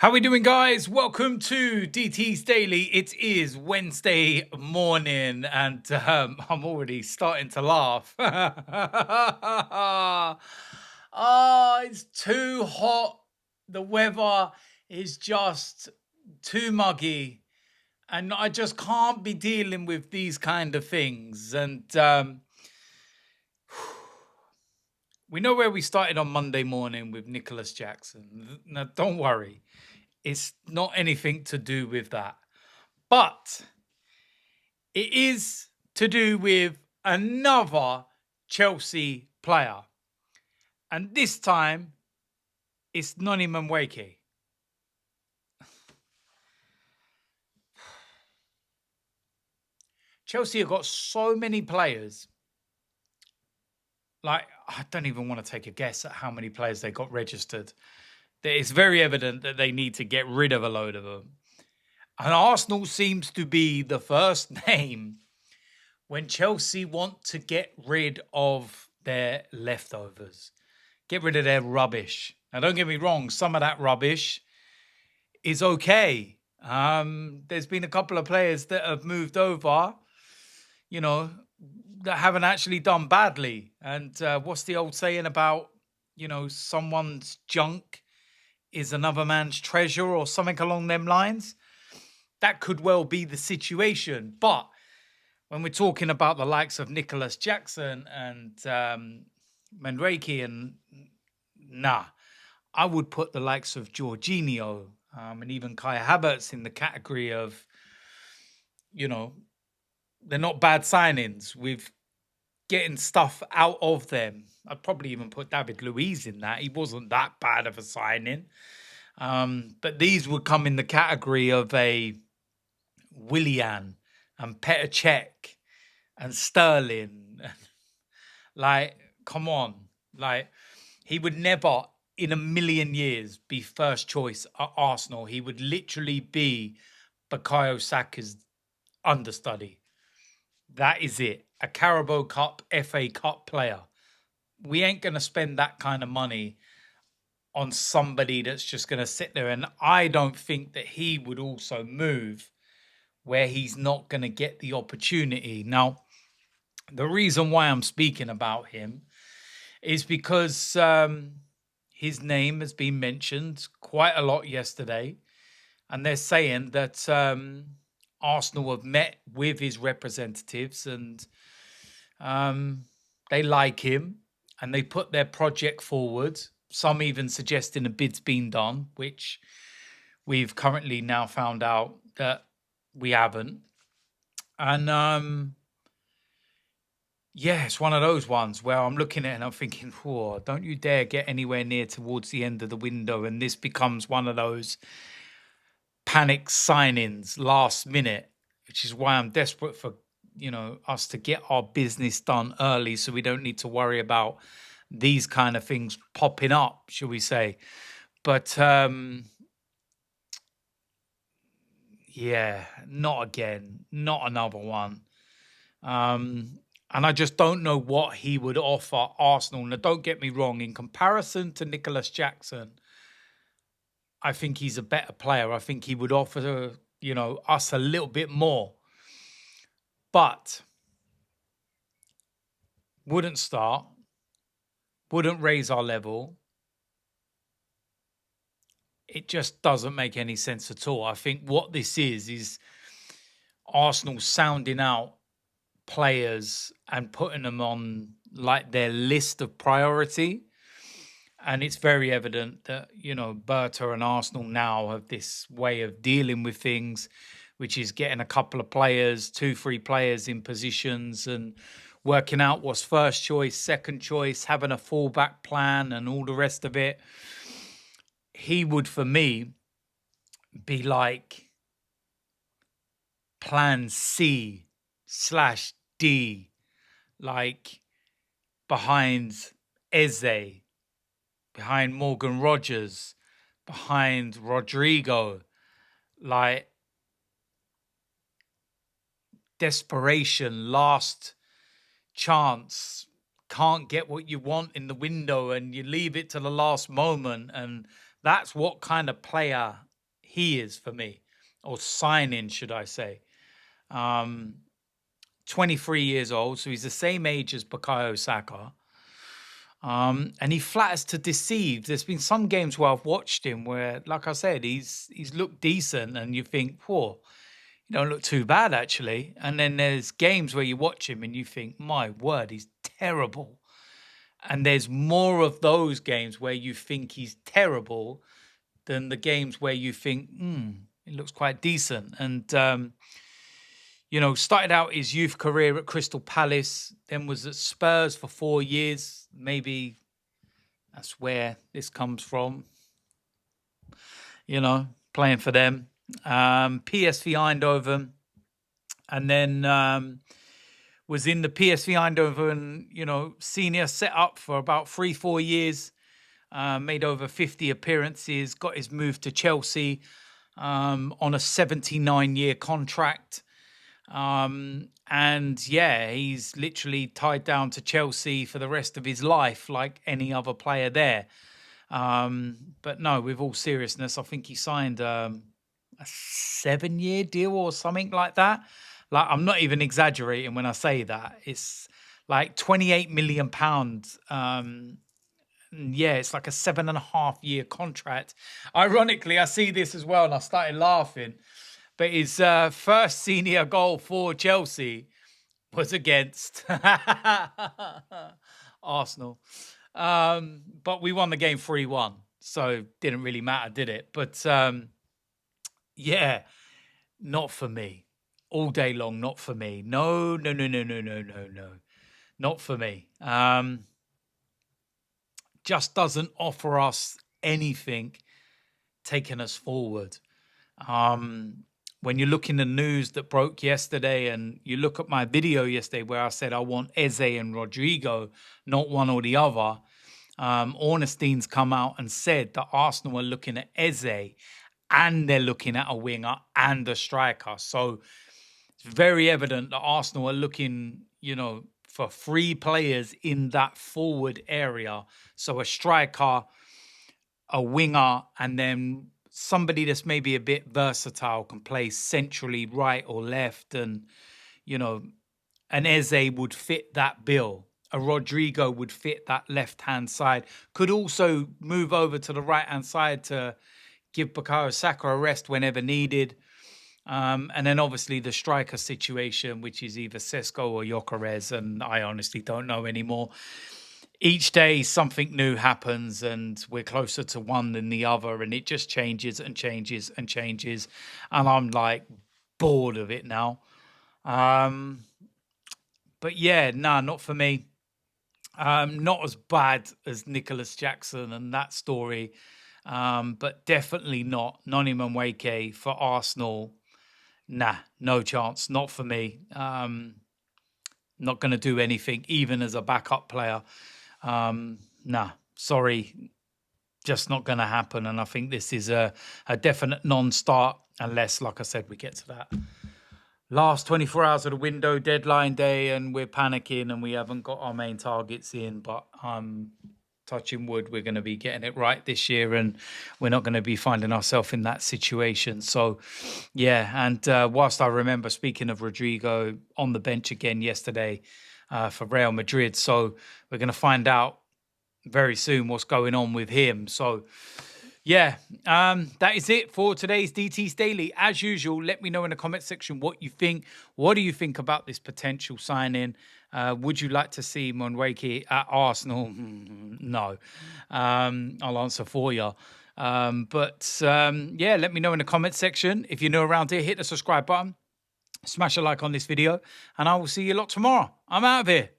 How we doing, guys? Welcome to DT's Daily. It is Wednesday morning, and I'm already starting to laugh. It's too hot. The weather is just too muggy, and I just can't be dealing with these kind of things. And we know where we started on Monday morning with Nicholas Jackson. Now, don't worry. It's not anything to do with that. But it is to do with another Chelsea player. And this time, it's Noni Madueke. Chelsea have got so many players. Like, I don't even want to take a guess at how many players they got registered. It's very evident that they need to get rid of a load of them. And Arsenal seems to be the first name when Chelsea want to get rid of their leftovers, get rid of their rubbish. Now, don't get me wrong, some of that rubbish is okay. There's been a couple of players that have moved over, that haven't actually done badly. And what's the old saying about, someone's junk is another man's treasure or something along them lines? That could well be the situation. But when we're talking about the likes of Nicholas Jackson and Madueke, and I would put the likes of Jorginho and even Kai Havertz in the category of, they're not bad signings with getting stuff out of them. I'd probably even put David Luiz in that. He wasn't that bad of a signing. But these would come in the category of a Willian and Petr Cech and Sterling. Like, come on. Like, he would never in a million years be first choice at Arsenal. He would literally be Bukayo Saka's understudy. That is it. A Carabao Cup, FA Cup player. We ain't going to spend that kind of money on somebody that's just going to sit there. And I don't think that he would also move where he's not going to get the opportunity. Now, the reason why I'm speaking about him is because his name has been mentioned quite a lot yesterday. And they're saying that Arsenal have met with his representatives and they like him and they put their project forward. Some even suggesting a bid's been done, which we've currently now found out that we haven't. And it's one of those ones where I'm looking at it and I'm thinking, whoa, don't you dare get anywhere near towards the end of the window. And this becomes one of those panic signings last minute, which is why I'm desperate for, us to get our business done early so we don't need to worry about these kind of things popping up, shall we say. But not again, not another one. And I just don't know what he would offer Arsenal. Now, don't get me wrong, in comparison to Nicholas Jackson, I think he's a better player. I think he would offer, us a little bit more. But wouldn't start, wouldn't raise our level. It just doesn't make any sense at all. I think what this is Arsenal sounding out players and putting them on like their list of priority. And it's very evident that, Berta and Arsenal now have this way of dealing with things, which is getting a couple of players, 2-3 players in positions and working out what's first choice, second choice, having a fallback plan and all the rest of it. He would, for me, be like plan C/D, like behind Eze, behind Morgan Rogers, behind Rodrigo, like desperation, last chance, can't get what you want in the window and you leave it to the last moment. And that's what kind of player he is for me, or signing, should I say. 23 years old, so he's the same age as Bukayo Saka. And he flatters to deceive. There's been some games where I've watched him where, like I said, he's looked decent, and you think, whoa, you don't look too bad actually. And then there's games where you watch him and you think, my word, he's terrible. And there's more of those games where you think he's terrible than the games where you think, it looks quite decent. And started out his youth career at Crystal Palace, then was at Spurs for 4 years. Maybe that's where this comes from, playing for them. PSV Eindhoven, and then was in the PSV Eindhoven, senior setup for about 3-4 years. Made over 50 appearances, got his move to Chelsea on a 79-year contract. And yeah, he's literally tied down to Chelsea for the rest of his life, like any other player there. But no, with all seriousness, I think he signed a 7-year deal or something like that. Like, I'm not even exaggerating when I say that. It's like £28 million. Yeah, it's like a 7.5-year contract. Ironically, I see this as well, and I started laughing. But his first senior goal for Chelsea was against Arsenal. But we won the game 3-1, so didn't really matter, did it? But yeah, not for me. All day long, not for me. No. Not for me. Just doesn't offer us anything taking us forward. When you look in the news that broke yesterday, and you look at my video yesterday where I said I want Eze and Rodrigo, not one or the other, Ornstein's come out and said that Arsenal are looking at Eze and they're looking at a winger and a striker. So it's very evident that Arsenal are looking, for 3 players in that forward area. So a striker, a winger, and then somebody that's maybe a bit versatile, can play centrally, right or left. And, an Eze would fit that bill. A Rodrigo would fit that left-hand side. Could also move over to the right-hand side to give Bukayo Saka a rest whenever needed. And then obviously the striker situation, which is either Sesko or Gyökeres, and I honestly don't know anymore. Each day something new happens, and we're closer to one than the other, and it just changes and changes and changes, and I'm like bored of it now. But yeah, not for me. Not as bad as Nicholas Jackson and that story, but definitely not Noni Madueke for Arsenal. Nah, no chance. Not for me. Not going to do anything, even as a backup player. Nah, sorry. Just not going to happen. And I think this is a definite non-start unless, like I said, we get to that last 24 hours of the window, deadline day, and we're panicking and we haven't got our main targets in. But touching wood, we're going to be getting it right this year, and we're not going to be finding ourselves in that situation. So, yeah, and whilst I remember, speaking of Rodrigo, on the bench again yesterday for Real Madrid. So we're going to find out very soon what's going on with him. So, yeah, that is it for today's DT's Daily. As usual, let me know in the comment section what you think. What do you think about this potential signing? Would you like to see Madueke at Arsenal? No. I'll answer for you. But yeah, let me know in the comment section. If you're new around here, hit the subscribe button. Smash a like on this video. And I will see you lot tomorrow. I'm out of here.